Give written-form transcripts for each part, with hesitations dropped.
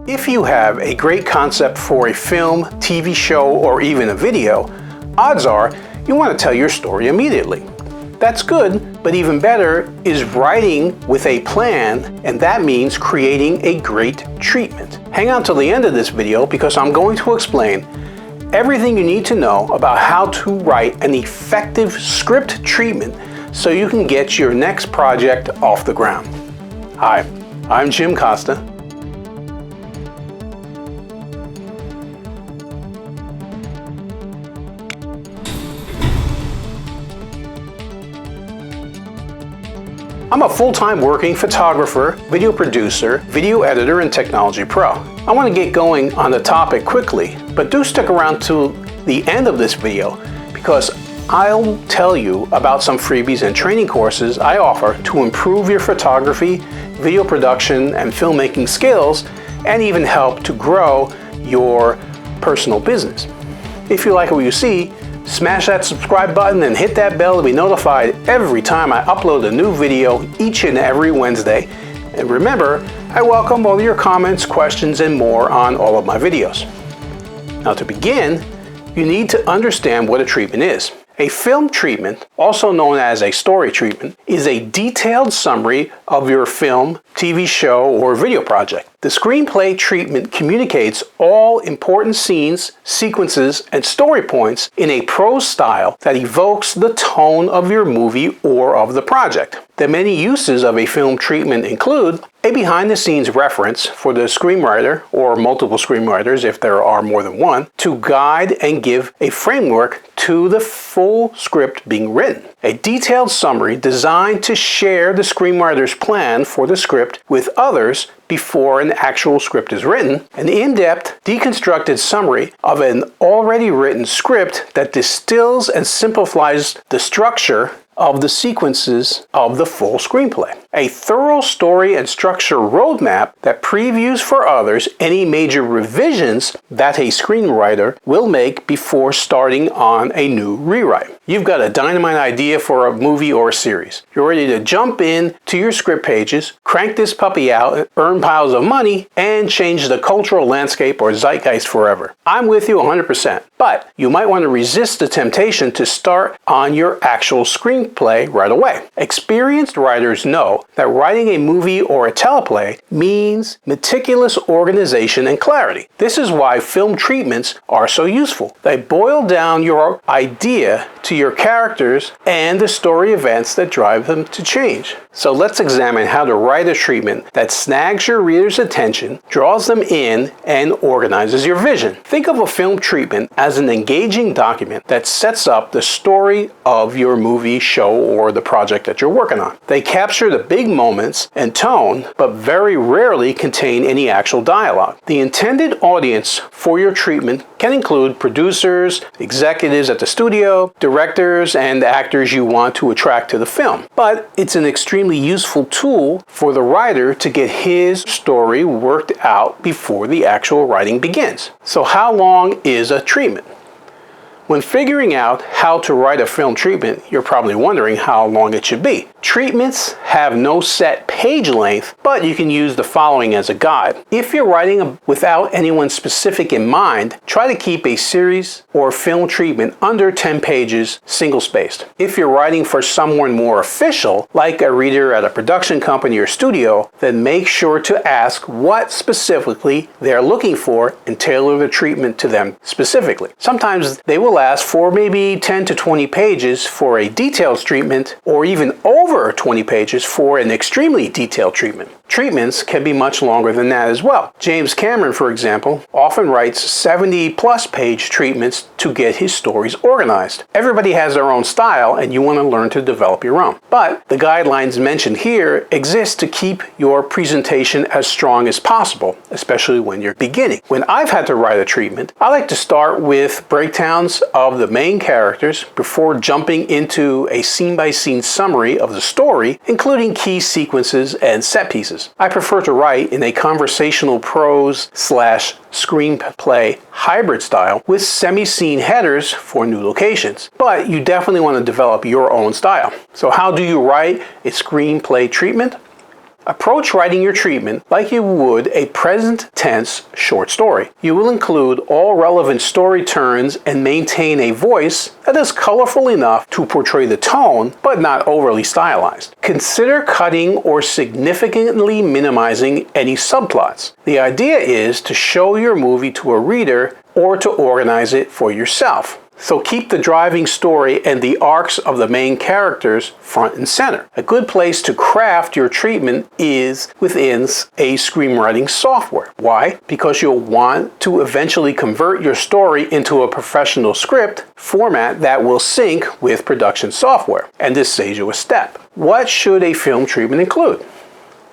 If you have a great concept for a film, TV show, or even a video, odds are you want to tell your story immediately. That's good, but even better is writing with a plan, and that means creating a great treatment. Hang on till the end of this video because I'm going to explain everything you need to know about how to write an effective script treatment so you can get your next project off the ground. Hi, I'm Jim Costa. I'm a full-time working photographer, video producer, video editor, and technology pro. I want to get going on the topic quickly, but do stick around to the end of this video because I'll tell you about some freebies and training courses I offer to improve your photography, video production, and filmmaking skills, and even help to grow your personal business. If you like what you see, smash that subscribe button and hit that bell to be notified every time I upload a new video each and every Wednesday. And remember, I welcome all your comments, questions, and more on all of my videos. Now to begin, you need to understand what a treatment is. A film treatment, also known as a story treatment, is a detailed summary of your film, TV show, or video project. The screenplay treatment communicates all important scenes, sequences, and story points in a prose style that evokes the tone of your movie or of the project. The many uses of a film treatment include a behind-the-scenes reference for the screenwriter or multiple screenwriters if there are more than one to guide and give a framework to the full script being written. A detailed summary designed to share the screenwriter's plan for the script with others before an actual script is written. An in-depth, deconstructed summary of an already written script that distills and simplifies the structure of the sequences of the full screenplay. A thorough story and structure roadmap that previews for others any major revisions that a screenwriter will make before starting on a new rewrite. You've got a dynamite idea for a movie or a series. You're ready to jump in to your script pages, crank this puppy out, earn piles of money, and change the cultural landscape or zeitgeist forever. I'm with you 100%, but you might want to resist the temptation to start on your actual screenplay right away. Experienced writers know that writing a movie or a teleplay means meticulous organization and clarity. This is why film treatments are so useful. They boil down your idea to your characters and the story events that drive them to change. So let's examine how to write a treatment that snags your reader's attention, draws them in, and organizes your vision. Think of a film treatment as an engaging document that sets up the story of your movie, show, or the project that you're working on. They capture the big moments and tone, but very rarely contain any actual dialogue. The intended audience for your treatment can include producers, executives at the studio, directors, and actors you want to attract to the film. But it's an extremely useful tool for the writer to get his story worked out before the actual writing begins. So how long is a treatment? When figuring out how to write a film treatment, you're probably wondering how long it should be. Treatments have no set page length, but you can use the following as a guide. If you're writing without anyone specific in mind, try to keep a series or film treatment under 10 pages, single-spaced. If you're writing for someone more official, like a reader at a production company or studio, then make sure to ask what specifically they're looking for and tailor the treatment to them specifically. Sometimes they will ask for maybe 10 to 20 pages for a detailed treatment, or even over 20 pages for an extremely detailed treatment. Treatments can be much longer than that as well. James Cameron, for example, often writes 70-plus page treatments to get his stories organized. Everybody has their own style, and you want to learn to develop your own. But the guidelines mentioned here exist to keep your presentation as strong as possible, especially when you're beginning. When I've had to write a treatment, I like to start with breakdowns of the main characters before jumping into a scene-by-scene summary of the story, including key sequences and set pieces. I prefer to write in a conversational prose / screenplay hybrid style with semi-scene headers for new locations. But you definitely want to develop your own style. So how do you write a screenplay treatment? Approach writing your treatment like you would a present tense short story. You will include all relevant story turns and maintain a voice that is colorful enough to portray the tone, but not overly stylized. Consider cutting or significantly minimizing any subplots. The idea is to show your movie to a reader or to organize it for yourself. So keep the driving story and the arcs of the main characters front and center. A good place to craft your treatment is within a screenwriting software. Why? Because you'll want to eventually convert your story into a professional script format that will sync with production software. And this saves you a step. What should a film treatment include?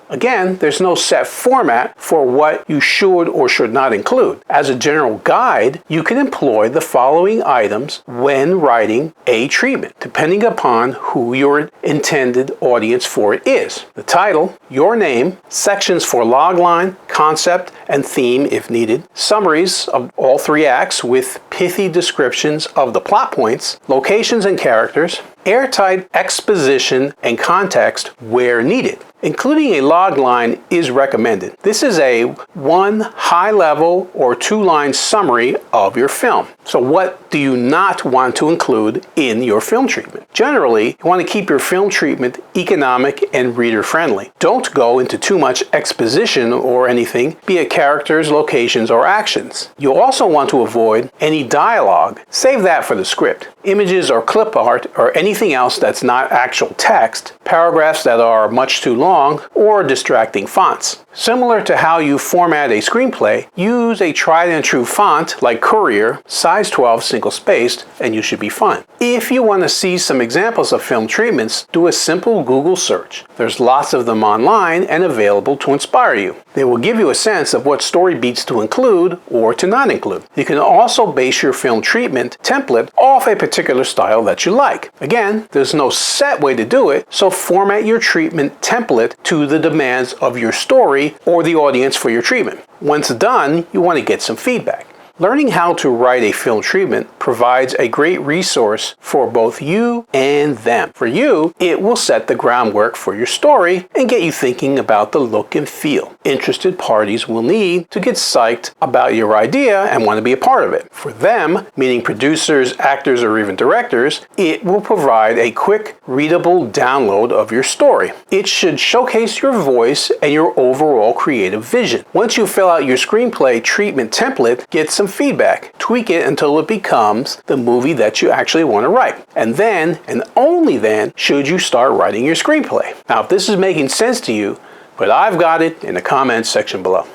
Again, there's no set format for what you should or should not include. As a general guide, you can employ the following items when writing a treatment, depending upon who your intended audience for it is. The title, your name, sections for logline, concept, and theme if needed, summaries of all 3 acts with pithy descriptions of the plot points, locations and characters, airtight exposition and context where needed. Including a log line is recommended. This is a 1 high-level or 2-line summary of your film. So what do you not want to include in your film treatment? Generally, you want to keep your film treatment economic and reader-friendly. Don't go into too much exposition or anything, be it characters, locations, or actions. You'll also want to avoid any dialogue. Save that for the script. Images or clip art or anything else that's not actual text, paragraphs that are much too long, or distracting fonts. Similar to how you format a screenplay, use a tried and true font like Courier, size 12 single-spaced, and you should be fine. If you want to see some examples of film treatments, do a simple Google search. There's lots of them online and available to inspire you. They will give you a sense of what story beats to include or to not include. You can also base your film treatment template off a particular style that you like. Again, there's no set way to do it, so format your treatment template to the demands of your story or the audience for your treatment. Once done, you want to get some feedback. Learning how to write a film treatment provides a great resource for both you and them. For you, it will set the groundwork for your story and get you thinking about the look and feel. Interested parties will need to get psyched about your idea and want to be a part of it. For them, meaning producers, actors, or even directors, it will provide a quick, readable download of your story. It should showcase your voice and your overall creative vision. Once you fill out your screenplay treatment template, get some feedback. Tweak it until it becomes the movie that you actually want to write. And then, and only then, should you start writing your screenplay. Now, if this is making sense to you, but I've got it in the comments section below.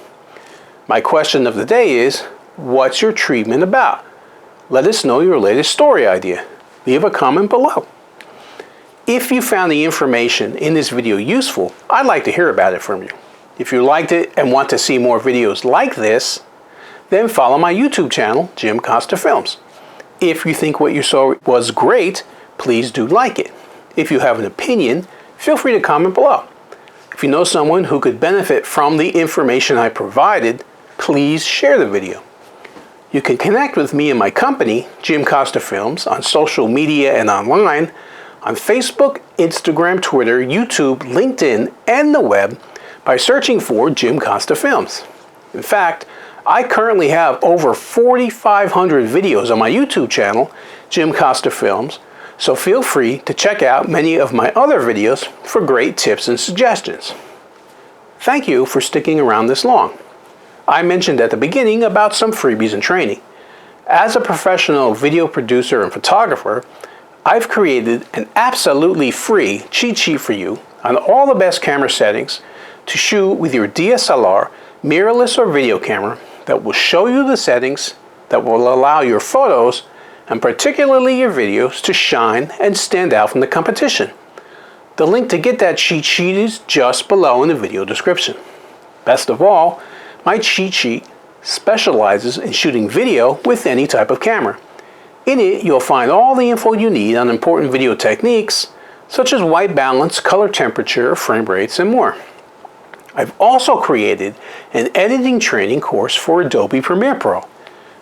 My question of the day is, what's your treatment about? Let us know your latest story idea. Leave a comment below. If you found the information in this video useful, I'd like to hear about it from you. If you liked it and want to see more videos like this, then follow my YouTube channel, Jim Costa Films. If you think what you saw was great, please do like it. If you have an opinion, feel free to comment below. If you know someone who could benefit from the information I provided, please share the video. You can connect with me and my company, Jim Costa Films, on social media and online, on Facebook, Instagram, Twitter, YouTube, LinkedIn, and the web by searching for Jim Costa Films. In fact, I currently have over 4,500 videos on my YouTube channel, Jim Costa Films, so feel free to check out many of my other videos for great tips and suggestions. Thank you for sticking around this long. I mentioned at the beginning about some freebies and training. As a professional video producer and photographer, I've created an absolutely free cheat sheet for you on all the best camera settings to shoot with your DSLR, mirrorless, or video camera that will show you the settings that will allow your photos, and particularly your videos, to shine and stand out from the competition. The link to get that cheat sheet is just below in the video description. Best of all, my cheat sheet specializes in shooting video with any type of camera. In it, you'll find all the info you need on important video techniques, such as white balance, color temperature, frame rates, and more. I've also created an editing training course for Adobe Premiere Pro.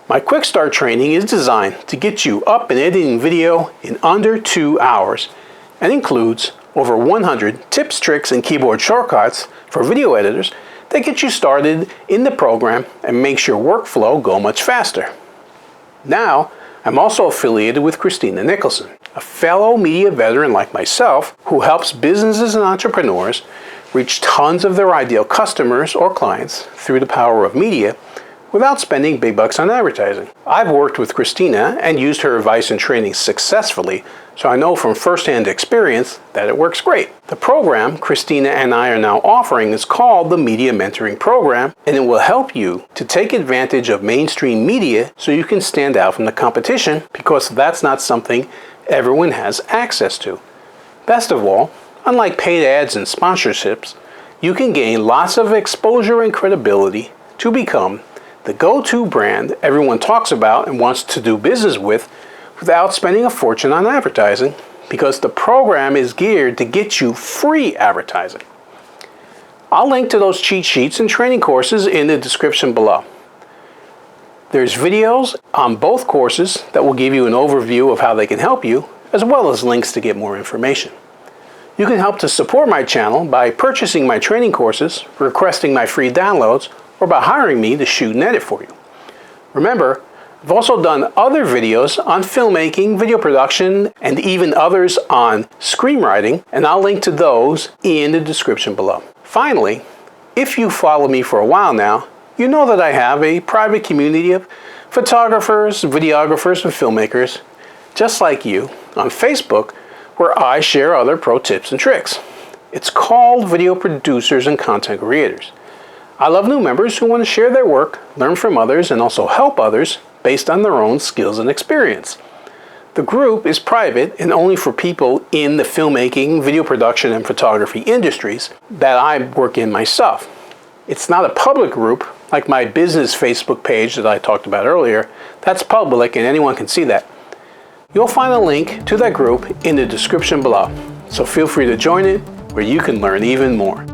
My Quick Start training is designed to get you up and editing video in under 2 hours and includes over 100 tips, tricks, and keyboard shortcuts for video editors that get you started in the program and makes your workflow go much faster. Now, I'm also affiliated with Christina Nicholson, a fellow media veteran like myself who helps businesses and entrepreneurs reach tons of their ideal customers or clients through the power of media without spending big bucks on advertising. I've worked with Christina and used her advice and training successfully, so I know from first-hand experience that it works great. The program Christina and I are now offering is called the Media Mentoring Program, and it will help you to take advantage of mainstream media so you can stand out from the competition, because that's not something everyone has access to. Best of all, unlike paid ads and sponsorships, you can gain lots of exposure and credibility to become the go-to brand everyone talks about and wants to do business with without spending a fortune on advertising, because the program is geared to get you free advertising. I'll link to those cheat sheets and training courses in the description below. There's videos on both courses that will give you an overview of how they can help you, as well as links to get more information. You can help to support my channel by purchasing my training courses, requesting my free downloads, or by hiring me to shoot and edit for you. Remember, I've also done other videos on filmmaking, video production, and even others on screenwriting, and I'll link to those in the description below. Finally, if you follow me for a while now, you know that I have a private community of photographers, videographers, and filmmakers, just like you, on Facebook, where I share other pro tips and tricks. It's called Video Producers and Content Creators. I love new members who want to share their work, learn from others, and also help others based on their own skills and experience. The group is private and only for people in the filmmaking, video production, and photography industries that I work in myself. It's not a public group like my business Facebook page that I talked about earlier. That's public and anyone can see that. You'll find a link to that group in the description below, so feel free to join it where you can learn even more.